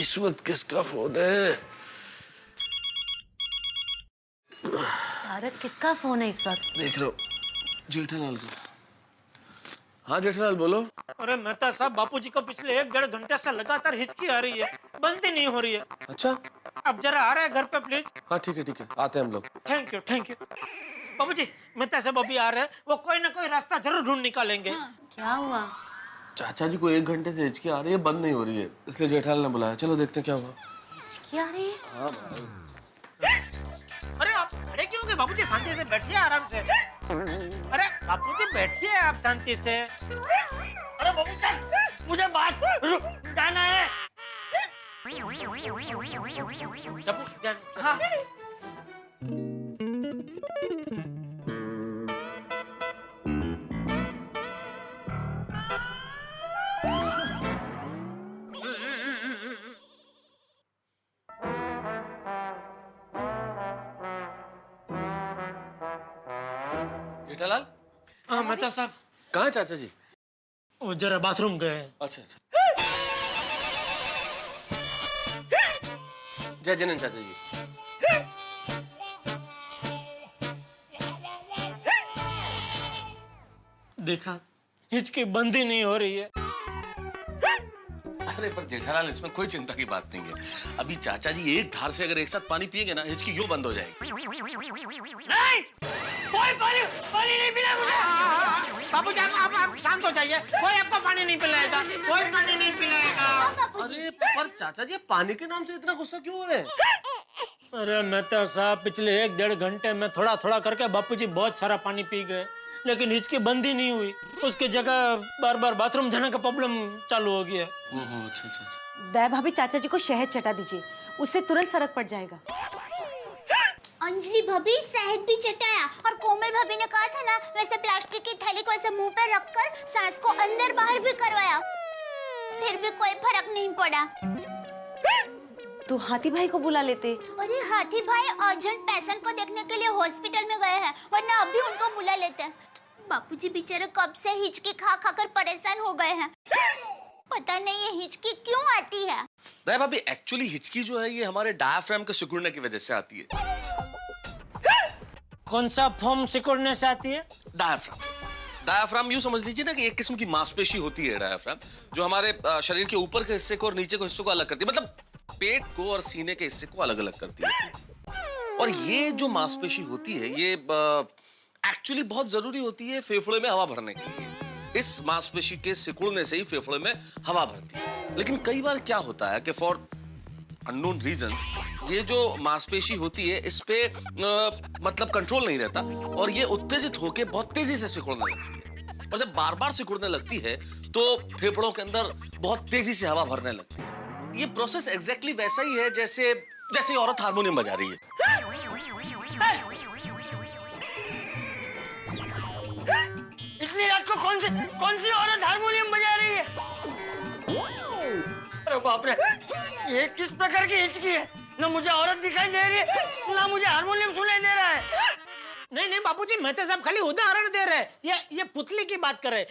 इस वक्त किसका फोन है? तारक, किसका फोन है इस वक्त? देख रहा हूँ, जेठालाल का। हाँ जेठालाल बोलो। अरे मेहता साहब, बापूजी को पिछले 1-1.5 घंटे से लगातार हिचकी आ रही है, बंद ही नहीं हो रही है। अच्छा, अब जरा आ रहा है घर पे प्लीज। हाँ ठीक है, आते हैं हम लोग। Thank you thank you. बाबूजी, मेहता साहब अभी आ रहे हैं, वो कोई ना कोई रास्ता जरूर ढूंढ निकालेंगे। क्या हुआ? चाचा जी को 1 घंटे से हिचकी आ रही है, बंद नहीं हो रही है, इसलिए जेठालाल ने बुलाया। चलो देखते हैं क्या हुआ। हिचकी आ रही है? हाँ भाई। अरे आप खड़े क्यों हो गए? बाबूजी शांति से बैठिए, आराम से। अरे बापूजी बैठिए आप शांति से। अरे बाबूजी, मुझे बात जाना है। हाँ। जेठालाल, हाँ मेहता साहब, कहाँ है चाचा जी? वो जरा बाथरूम गए। अच्छा। जय जनन चाचा जी। देखा, हिचकी बंद ही नहीं हो रही है। अरे पर जेठालाल, इसमें कोई चिंता की बात नहीं है। अभी चाचा जी एक धार से अगर एक साथ पानी पिएंगे ना, हिचकी यूं बंद हो जाएगी। नहीं, कोई पानी नहीं पिला मुझे। बाबूजी आप शांत हो जाइए, कोई आपको पानी नहीं पिलाएगा, कोई पानी नहीं पिलाएगा। अरे पर चाचा जी, पानी के नाम से इतना गुस्सा क्यों हो रहे हैं? अरे मेहता साहब, पिछले 1-1.5 घंटे में थोड़ा थोड़ा करके बापूजी बहुत सारा पानी पी गए, लेकिन हिचकी बंद ही नहीं हुई। उसकी जगह बार बार बाथरूम जाने का प्रॉब्लम चालू हो गया। ओहो, अच्छा। दया भाभी, चाचा जी को शहद चटा दीजिए, उससे तुरंत फर्क पड़ जाएगा। अंजलि भाभी, शहद भी चटाया और कोमल भाभी ने कहा था ना, वैसे प्लास्टिक की थैली को ऐसे मुंह पे रखकर सांस को अंदर बाहर भी करवाया, फिर भी कोई फर्क नहीं पड़ा। तो हाथी भाई को बुला लेते। अरे हाथी भाई अर्जेंट पेशेंट को देखने के लिए हॉस्पिटल में गए हैं, वरना अभी उनको बुला लेते। बापूजी बेचारे कब से हिचकी खा कर परेशान हो गए हैं, पता नहीं ये हिचकी क्यों आती है। दया भाभी, एक्चुअली हिचकी जो है ये हमारे डायाफ्राम के सिकुड़ने की वजह से आती है। कौन सा फॉर्म सिकुड़ने से आती है? डायाफ्राम यूं समझ लीजिए ना कि एक किस्म की मांसपेशी होती है डायाफ्राम, जो हमारे शरीर के ऊपर के हिस्से को और नीचे के हिस्से को अलग करती है, मतलब पेट को और सीने के हिस्से को अलग अलग करती है। और ये जो मांसपेशी होती है ये एक्चुअली बहुत जरूरी होती है फेफड़े में हवा भरने के लिए। इस मांसपेशी के सिकुड़ने से ही फेफड़े में हवा भरती है। लेकिन कई बार क्या होता है कि फॉर अननोन रीजंस ये जो मांसपेशी होती है इस पे मतलब कंट्रोल नहीं रहता और ये उत्तेजित होकर बहुत तेजी से सिकुड़ने लगती है। और जब बार बार सिकुड़ने लगती है तो फेफड़ों के अंदर बहुत तेजी से हवा भरने लगती है। ये प्रोसेस एग्जैक्टली वैसा ही है जैसे औरत हारमोनियम बजा रही है। इतनी रात को कौन सी औरत हारमोनियम बजा रही है? अरे बाप रे, ये किस प्रकार की हिचकी है? ना मुझे औरत दिखाई दे रही है, ना मुझे हारमोनियम सुनाई दे रहा है। नहीं बापूजी, मेहता साहब खाली उदाहरण दे रहे हैं। ये पुतली की बात कर रहे हैं।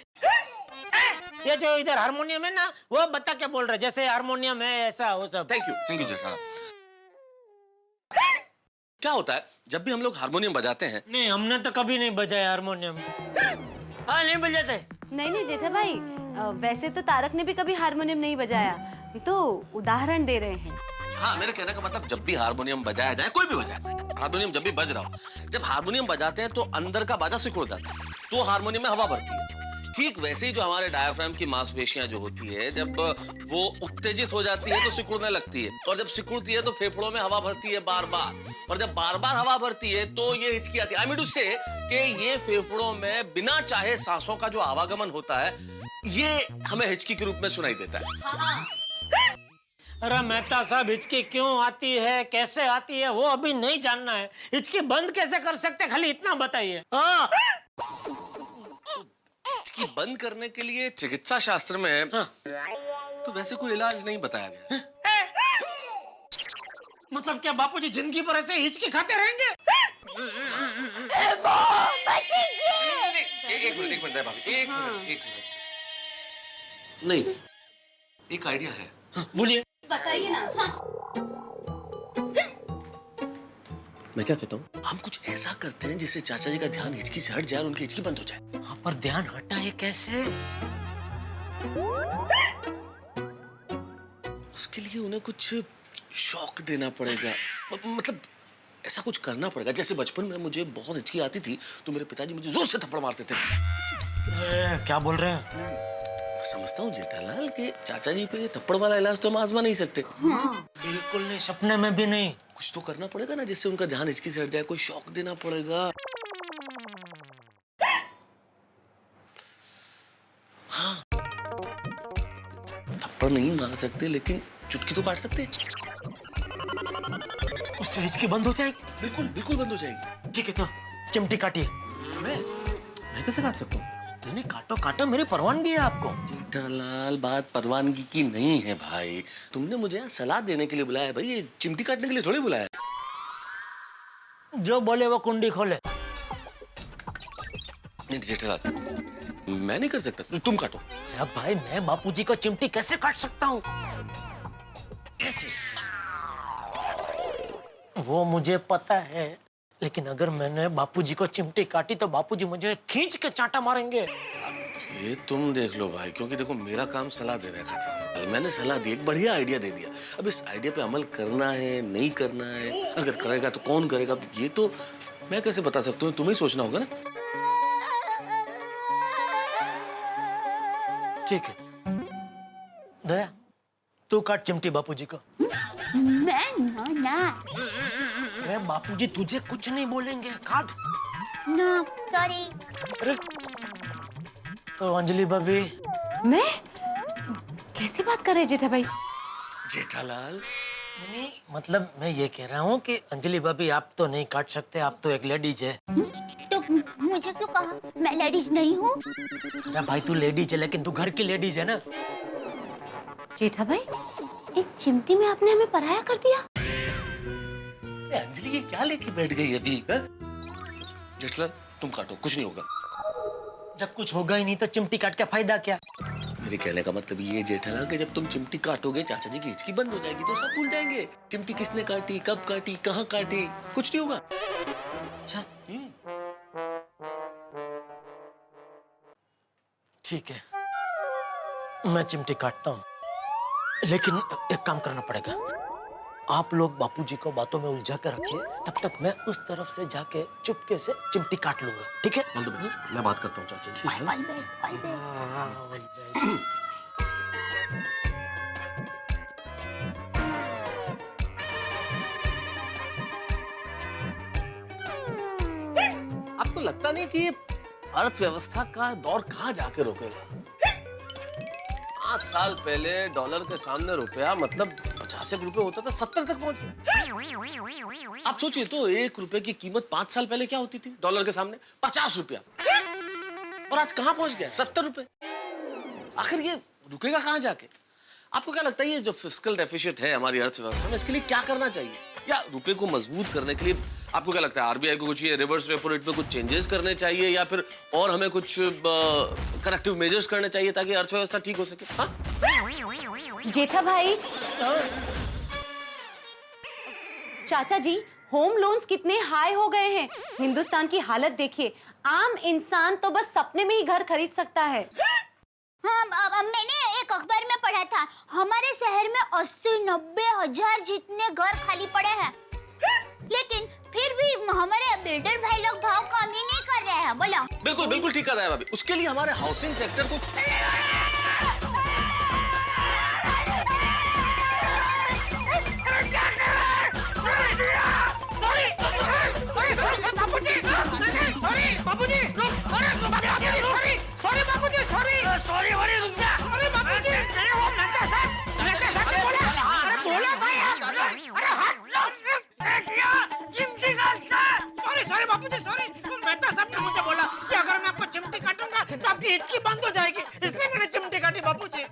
ये जो इधर हारमोनियम है ना, वो बता के बोल रहे हैं, जैसे हारमोनियम है ऐसा वो सब। Thank you Jethalal. क्या होता है जब भी हम लोग हारमोनियम बजाते हैं? नहीं, हमने तो कभी नहीं बजाया हारमोनियम। हाँ, नहीं बजाते। नहीं जेठा भाई, वैसे तो तारक ने भी कभी हारमोनियम नहीं बजाया, ये तो उदाहरण दे रहे हैं। हाँ, मेरे कहने का मतलब जब भी हारमोनियम बजाया जाए, कोई भी बजाए, हारमोनियम जब भी बज रहा हो, जब हारमोनियम बजाते हैं तो अंदर का बाजा सिकुड़ जाता है, तो हारमोनियम में हवा भरती है। ठीक वैसे ही जो हमारे डायाफ्राम की मांसपेशियां जो होती है, जब वो उत्तेजित हो जाती है तो सिकुड़ने लगती है, और जब सिकुड़ती है तो फेफड़ों में हवा भरती है बार बार, और जब बार बार हवा भरती है तो ये हिचकी आती है। आई मीन टू से कि ये फेफड़ों में बिना चाहे सांसों का जो आवागमन होता है, ये हमें हिचकी के रूप में सुनाई देता है। अरे मेहता साहब, हिचकी क्यों आती है, कैसे आती है, वो अभी नहीं जानना है। हिचकी बंद कैसे कर सकते, खाली इतना बताइए। हाँ। हिचकी बंद करने के लिए चिकित्सा शास्त्र में तो वैसे कोई इलाज नहीं बताया गया। मतलब क्या बापूजी जिंदगी भर ऐसे हिचकी खाते रहेंगे? एक मिनट दया भाभी, एक मिनट। नहीं, एक आइडिया है। बोलिए। बताइए ना। मैं क्या कहता हूँ, हम कुछ ऐसा करते हैं जिससे चाचा जी का ध्यान हिचकी से हट जाए और उनकी हिचकी बंद हो जाए। हाँ, पर ध्यान हटा है कैसे? उसके लिए उन्हें कुछ शौक देना पड़ेगा, मतलब ऐसा कुछ करना पड़ेगा। जैसे बचपन में मुझे बहुत हिचकी आती थी तो मेरे पिताजी मुझे जोर से थप्पड़ मारते थे। क्या बोल रहे हैं? मैं समझता हूँ जेठालाल के चाचा जी पे थप्पड़ वाला इलाज तो हम आजमा नहीं सकते। बिल्कुल नहीं, सपने में भी नहीं। कुछ तो करना पड़ेगा ना जिससे उनका ध्यान हिचकी से हट जाए, कोई शौक देना पड़ेगा। हाँ, थप्पड़ नहीं मार सकते लेकिन चुटकी तो काट सकते। उससे हिचकी बंद हो जाएगी। बिल्कुल बिल्कुल बंद हो जाएगी। ठीक है, तो चिमटी काटिए। मैं कैसे काट सकता हूँ? नहीं, काटो काटो, मेरी परवानगी है आपको। जेठालाल, बात परवानगी की नहीं है भाई। तुमने मुझे यहाँ सलाह देने के लिए बुलाया है भाई, ये चिमटी काटने के लिए थोड़ी बुलाया है। जो बोले वो कुंडी खोले। नहीं जेठालाल, मैं नहीं कर सकता, तुम काटो। अब भाई, मैं बापूजी को चिमटी कैसे काट सकता हूँ? कैसे? वो मुझे पता है, लेकिन अगर मैंने बापूजी को चिमटी काटी तो बापूजी मुझे खींच के चांटा मारेंगे। ये तुम देख लो भाई, क्योंकि देखो मेरा काम सलाह देने का था। मैंने सलाह दी, एक बढ़िया आइडिया दे दिया। अब इस आइडिया पे अमल करना है नहीं करना है, अगर करेगा तो कौन करेगा, ये तो मैं कैसे बता सकता हूँ, तुम्हें सोचना होगा ना। ठीक है, दया तू काट चिमटी बापूजी को। मैं ना अरे बापूजी तुझे कुछ नहीं बोलेंगे, काट। ना सॉरी। अरे तो अंजलि भाभी। मैं कैसी बात कर रहे हैं जेठा भाई? जेठालाल, नहीं, मतलब मैं ये कह रहा हूँ कि अंजलि भाभी आप तो नहीं काट सकते, आप तो एक लेडीज है। तो मुझे क्यों कहा? मैं लेडीज नहीं हूँ। अरे भाई, तू लेडीज है लेकिन तू घर की लेडीज है ना। जेठा भाई, एक चिमटी में आपने हमें पराया कर दिया। अंजलि ये क्या लेके बैठ गई अभी? जेठालाल तुम काटो, कुछ नहीं होगा। जब कुछ होगा ही नहीं तो चिमटी काट के फायदा क्या? मेरे कहने का मतलब ये जेठालाल कि जब तुम चिमटी काटोगे चाचा जी की हिचकी बंद हो जाएगी तो सब भूल जाएंगे। चिमटी किसने काटी, कब काटी, कहाँ काटी, कुछ नहीं होगा। अच्छा, ठीक है, मैं चिमटी काटता हूँ, लेकिन एक काम करना पड़ेगा। आप लोग बापूजी को बातों में उलझा कर रखिए, तब तक मैं उस तरफ से जाके चुपके से चिमटी काट लूंगा, ठीक है? मैं बात करता हूँ चाचा जी। All best, all best. आपको लगता नहीं कि ये अर्थव्यवस्था का दौर कहाँ जाके रुकेगा? 5 साल पहले डॉलर के सामने रुपया मतलब 50 रुपए होता था, 70 तक पहुंच गया। आप सोचिए तो 1 रुपए की कीमत 5 साल पहले क्या होती थी डॉलर के सामने? 50 रुपया। और आज कहाँ पहुंच गया? 70 रुपए। आखिर ये रुकेगा कहाँ जाके? आपको क्या लगता है ये जो फिस्कल डेफिसिट है हमारी अर्थव्यवस्था में, इसके लिए क्या करना चाहिए? या रुपए को मजबूत करने के लिए आपको क्या लगता है आरबीआई को कुछ ये रिवर्स रेपो रेट में कुछ चेंजेस करने चाहिए, या फिर और हमें कुछ करेक्टिव मेजर्स करने चाहिए ताकि अर्थव्यवस्था ठीक हो सके? हाँ? जेठा भाई, चाचा जी, होम लोन्स कितने हाई हो गए हैं। हिंदुस्तान की हालत देखिए, आम इंसान तो बस सपने में ही घर खरीद सकता है। हाँ, मैंने एक अखबार में पढ़ा था, हमारे शहर में 80-90 हजार जितने घर खाली पड़े हैं, लेकिन फिर भी हमारे बिल्डर भाई लोग भाव कम ही नहीं कर रहे हैं। बोलो। बिल्कुल बिल्कुल ठीक कर रहा है भाभी। उसके लिए हमारे हाउसिंग सेक्टर को मेहता साहब ने मुझे बोला कि अगर मैं आपको चिमटी काटूंगा तो आपकी हिचकी बंद हो जाएगी, इसलिए मैंने चिमटी काटी बापूजी।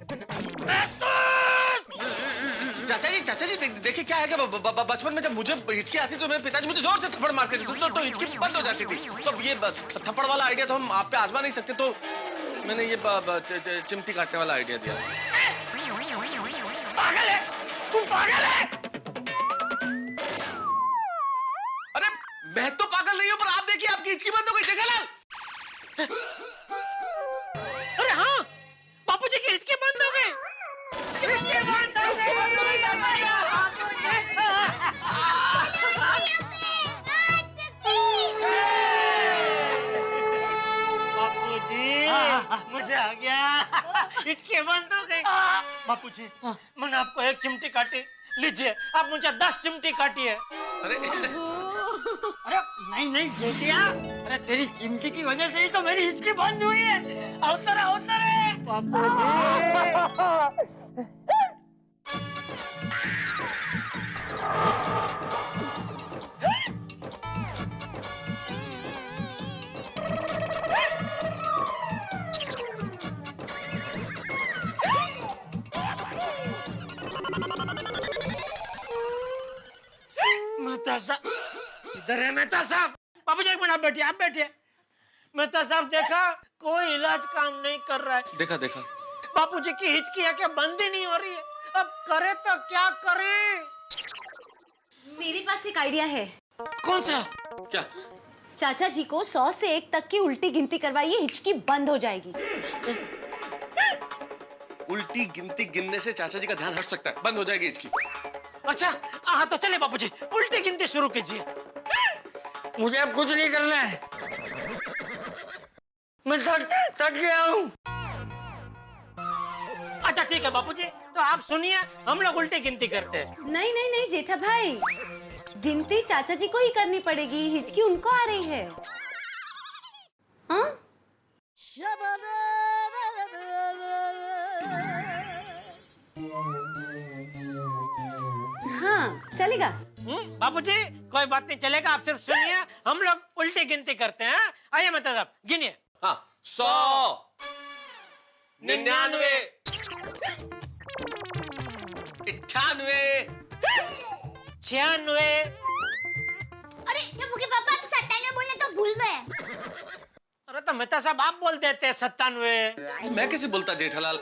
चाचा जी देखिए क्या है कि बचपन में जब मुझे हिचकी आती तो मेरे पिताजी मुझे जोर से थप्पड़ मारते थे तो हिचकी बंद हो जाती थी। तो ये थप्पड़ वाला आइडिया तो हम आप पे आजमा नहीं सकते, तो मैंने ये चिमटी काटने वाला आइडिया दिया। पागल है तू पागल है? अरे मैं तो पागल नहीं हूं, पर आप देखिए आपकी हिचकी बंद हो गई जेठालाल। अरे हाँ, बापूजी की हिचकी बंद हो गई। हिचकी बंद हो गई। बापूजी, मुझे आ गया। हिचकी बंद हो गई। बापूजी, मैंने आपको 1 चिमटी काटी, लीजिए आप मुझे 10 चिमटी काटिए। अरे अरे नहीं नहीं जेठिया, अरे तेरी चिमटी की वजह से ही तो मेरी हिचकी बंद हुई है। अवतर मेहता साहब, इधर है मेहता साहब। बाबूजी एक मिनट, आप बैठिए। मेहता साहब, देखा कोई इलाज काम नहीं कर रहा है। देखा देखा, बापूजी की हिचकी है क्या बंद ही नहीं हो रही है। अब करे तो क्या करें? मेरे पास एक आइडिया है। कौन सा? क्या? चाचा जी को 100 से 1 तक की उल्टी गिनती करवाइए, हिचकी बंद हो जाएगी। उल्टी गिनती गिनने से चाचा जी का ध्यान हट सकता है, बंद हो जाएगी हिचकी। अच्छा हाँ, तो चले बापूजी, उल्टी गिनती शुरू कीजिए। मुझे अब कुछ नहीं करना है, मैं थक गया हूँ। अच्छा ठीक है बापूजी, तो आप सुनिए, हम लोग उल्टी गिनती करते हैं। नहीं नहीं नहीं जेठा भाई, गिनती चाचा जी को ही करनी पड़ेगी, हिचकी उनको आ रही है। हाँ? हाँ चलेगा। बापूजी कोई बात नहीं, चलेगा, आप सिर्फ सुनिए, हम लोग उल्टी गिनती करते हैं। आइए मेहता साहब, गिनिए। हाँ, 100, 99, 98, 96। अरे टप्पू के पापा 97 बोलने तो भूल गए। अरे तो मेहता साहब आप बोल देते 97। मैं कैसे बोलता जेठालाल?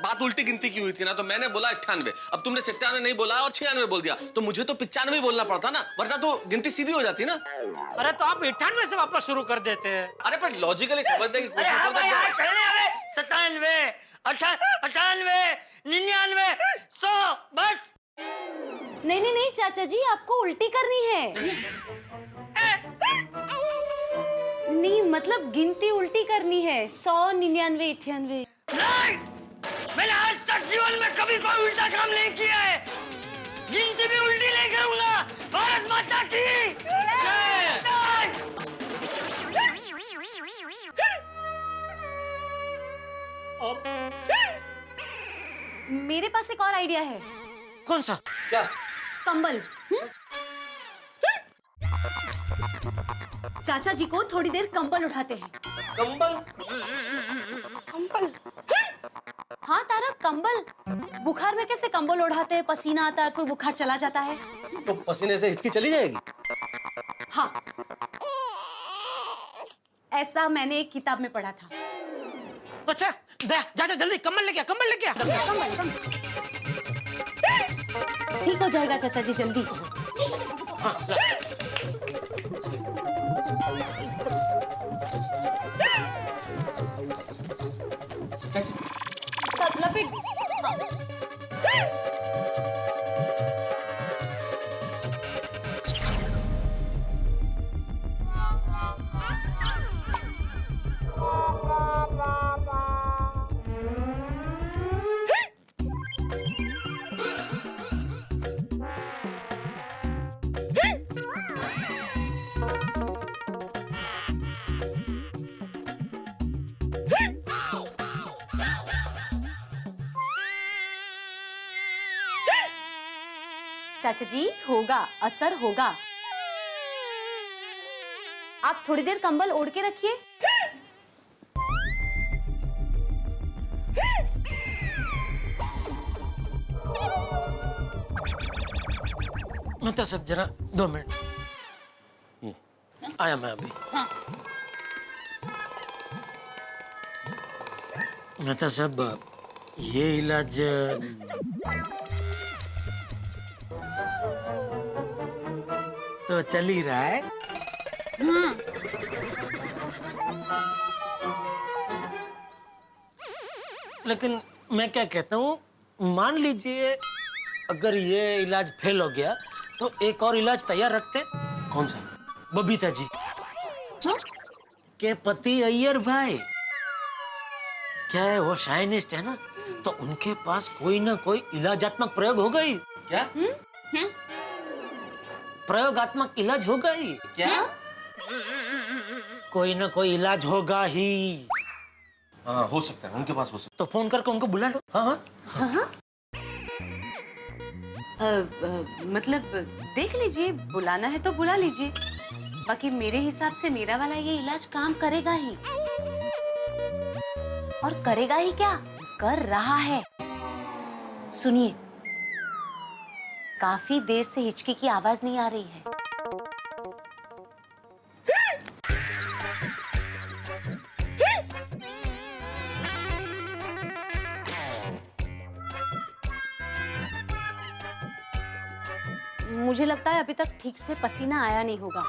बात उल्टी गिनती की हुई थी ना, तो मैंने बोला 98। अब तुमने 97 नहीं बोला और 96 बोल दिया, तो मुझे तो 95 बोलना पड़ता ना, वरना तो गिनती सीधी हो जाती ना। अरे तो आप 98 से वापस शुरू कर देते हैं। अरे पर लॉजिकली समझने की अरे हाँ भाई, हाँ कोशिश। चलने वाले 97, 98, 99, 100, बस। नहीं नहीं नहीं चाचा जी, आपको उल्टी करनी है। नहीं मतलब गिनती उल्टी करनी है, 100, 99, 98। नहीं, मैंने आज तक जीवन में कभी कोई उल्टा काम नहीं किया है। गिनती भी उल्टी नहीं करूंगा। भारत माता की जय। मेरे पास एक और आइडिया है। कौन सा? क्या? कंबल। चाचा जी को थोड़ी देर कंबल उठाते हैं। कंबल? कंबल? हाँ तारा, कंबल। बुखार में कैसे कंबल उठाते हैं, पसीना आता है फिर बुखार चला जाता है। तो पसीने से हिचकी चली जाएगी? हाँ, ऐसा मैंने एक किताब में पढ़ा था। अच्छा जा जल्दी कंबल लेके आ, कंबल लेके आ। कंबल, कंबल। ठीक हो जाएगा चाचा जी, जल्दी। कैसे? सब लपेट दीजिए। चाचा जी होगा, असर होगा। आप थोड़ी देर कंबल ओढ़ के रखिए। मेहता साहब जरा 2 मिनट। आया मैं अभी। मेहता साहब ये इलाज तो चल ही रहा है। लेकिन मैं क्या कहता हूँ, मान लीजिए अगर ये इलाज फेल हो गया तो एक और इलाज तैयार रखते हैं। कौन सा? बबीता जी के पति अय्यर भाई, क्या है वो साइंटिस्ट है ना, तो उनके पास कोई ना कोई इलाजात्मक प्रयोग होगा ही। क्या? प्रयोगात्मक इलाज होगा ही। क्या? कोई ना कोई इलाज होगा ही। हाँ, हो सकता है, उनके पास हो सकता तो फोन करके उनको बुला लो। हाँ हाँ मतलब देख लीजिए, बुलाना है तो बुला लीजिए। बाकी मेरे हिसाब से मेरा वाला ये इलाज काम करेगा ही। और करेगा ही क्या, कर रहा है। सुनिए, काफी देर से हिचकी की आवाज नहीं आ रही है। मुझे लगता है अभी तक ठीक से पसीना आया नहीं होगा।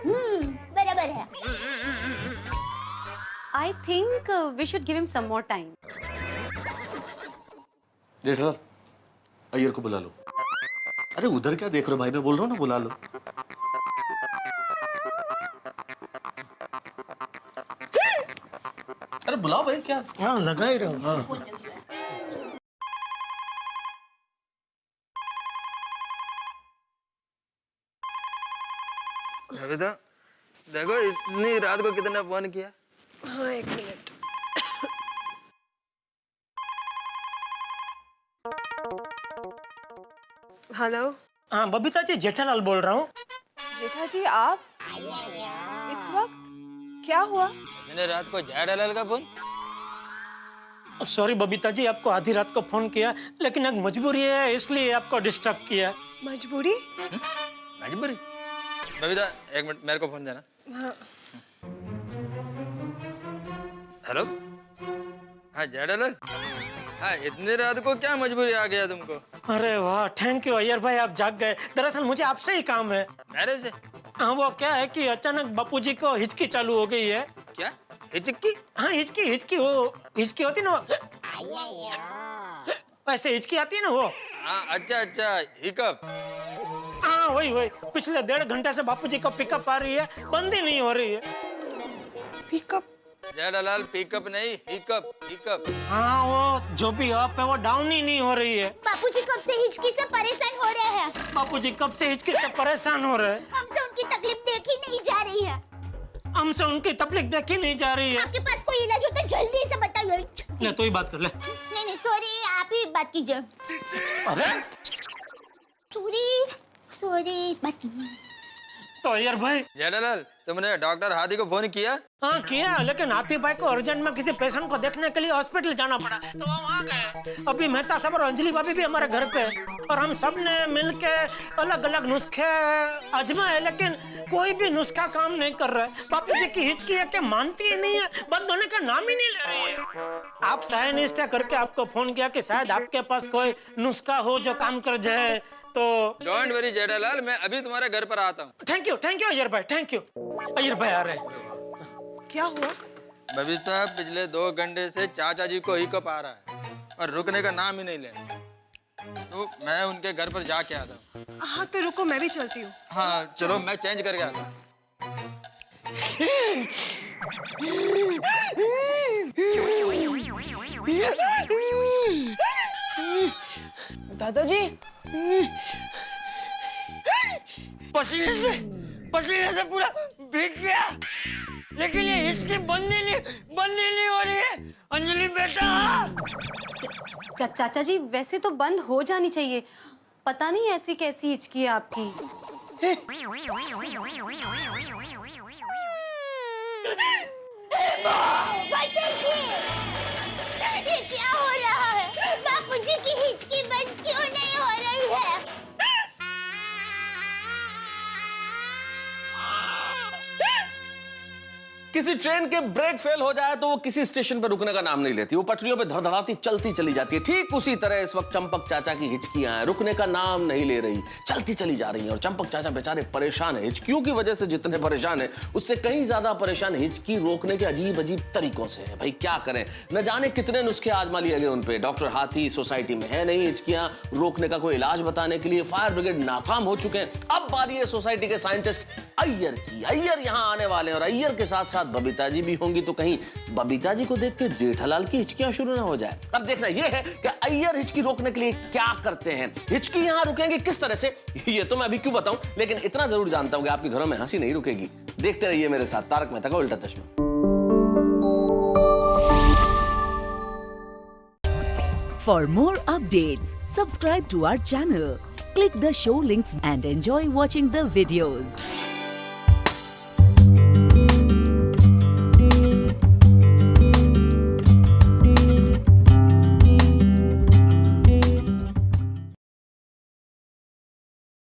बराबर है। I think we should give him some more time. Jethalal, Iyer को बुला लो। अरे उधर क्या देख रहे हो भाई, मैं बोल रहा हूँ ना, बुला लो। अरे बुलाओ भाई, क्या? हाँ लगा ही रहो। हाँ अभी तो देखो इतनी रात को कितने फोन किया। हाँ, 1 मिनट। हेलो। हाँ बबीता जी, जेठालाल बोल रहा हूँ। जेठा जी, आप इस वक्त? क्या हुआ? मैंने रात को जेठालाल का फोन। सॉरी बबीता जी, आपको आधी रात को फोन किया, लेकिन एक मजबूरी है इसलिए आपको डिस्टर्ब किया। मजबूरी? मजबूरी? बबीता 1 मिनट मेरे को फोन देना। हाँ। हेलो, हाँ जेठालाल। हाँ, इतनी रात को क्या मजबूरी आ गया तुमको? अरे वाह, थैंक यू अय्यर भाई, आप जाग गए। दरअसल मुझे आपसे ही काम है। मेरे से? हाँ, वो क्या है कि अचानक बापूजी को हिचकी चालू हो गई है। क्या हिचकी? हाँ हिचकी वो हिचकी होती ना, वैसे हिचकी आती है ना वो। हाँ अच्छा, हिकअप। हाँ वही पिछले 1.5 घंटे से बापूजी को पिकअप आ रही है, बंद ही नहीं हो रही है। पिकअप? जेठालाल पिकअप नहीं, हिकअप। हाँ वो जो भी अप है वो डाउन ही नहीं हो रही है। बापूजी कब से हिचकी से परेशान हो रहे हैं। बापूजी कब से हिचकी से परेशान हो रहे हैं। हमसे उनकी तकलीफ देखी नहीं जा रही है। हमसे उनकी तकलीफ देखी नहीं जा रही है। आपके पास कोई इलाज हो तो जल्दी से बताइए। ले तो ही बात कर ले। नहीं सॉरी, आप ही बात कीजिए। अरे सॉरी बात कीजिए। तो अय्यर भाई। जेठालाल, तुमने डॉक्टर हाथी को फोन किया? हाँ किया, लेकिन हाथी भाई को अर्जेंट में किसी पेशेंट को देखने के लिए हॉस्पिटल जाना पड़ा, तो वो वहाँ गए। अभी मेहता साहब और अंजलि भाभी भी हमारे घर पे है, और हम सब ने मिलके अलग अलग नुस्खे आजमाए, लेकिन कोई भी नुस्खा काम नहीं कर रहा है। बापूजी की हिचकी है कि मानती ही नहीं है, बंद होने का नाम ही नहीं ले रही है। आप साइंटिस्ट है करके आपको फोन किया कि शायद आपके पास कोई नुस्खा हो जो काम कर जाए, तो डोंट वरी जेठालाल, मैं अभी तुम्हारे घर पर आता हूँ। थैंक यू अय्यर भाई, थैंक यू। अय्यर भाई आ रहे हैं। क्या हुआ? बबीता, पिछले 2 घंटे से चाचा जी को हिकअप आ रहा है और रुकने का नाम ही नहीं ले, तो मैं उनके घर पर जाके आता हूँ। हाँ तो रुको, मैं भी चलती हूँ। हाँ चलो, मैं चेंज करके आता हूँ। दादाजी, पसीने से पूरा भीग गया, लेकिन ये हिचकी बंद ही नहीं हो रही है। अंजलि बेटा। चाचा जी, वैसे तो बंद हो जानी चाहिए, पता नहीं ऐसी कैसी हिचकी है आपकी। ये क्या हो रहा है? बापूजी की हिचकी बंद क्यों नहीं हो रही है? किसी ट्रेन के ब्रेक फेल हो जाए तो वो किसी स्टेशन पर रुकने का नाम नहीं लेती, वो पटरियों पे धड़धड़ाती चलती चली जाती है। ठीक उसी तरह इस वक्त चंपक चाचा की हिचकियां हैं, रुकने का नाम नहीं ले रही, चलती चली जा रही हैं। और चंपक चाचा बेचारे परेशान हैं। हिचकियों की वजह से जितने परेशान हैं उससे कहीं ज्यादा परेशान हिचकी रोकने के अजीब अजीब तरीकों से है। भाई क्या करें, न जाने कितने नुस्खे आजमा लिए गए उन पे। डॉक्टर हाथी सोसाइटी में है नहीं हिचकियां रोकने का कोई इलाज बताने के लिए, फायर ब्रिगेड नाकाम हो चुके हैं। अब बारी है सोसाइटी के साइंटिस्ट अय्यर की। अय्यर यहां आने वाले हैं और अय्यर के साथ साथ बबीता जी भी होंगी, तो कहीं बबीता जी को देख के जेठालाल की हिचकियां शुरू ना हो जाए। अब देखना यह है कि अय्यर हिचकी रोकने के लिए क्या करते हैं, हिचकी यहां रुकेंगे किस तरह से, ये तो मैं अभी क्यों बताऊं, लेकिन इतना जरूर जानता हूं कि आपके घरों में हंसी नहीं रुकेगी। देखते रहिए मेरे साथ तारक मेहता का उल्टा चश्मा। For more updates, subscribe to our channel, click the show links and enjoy watching the videos.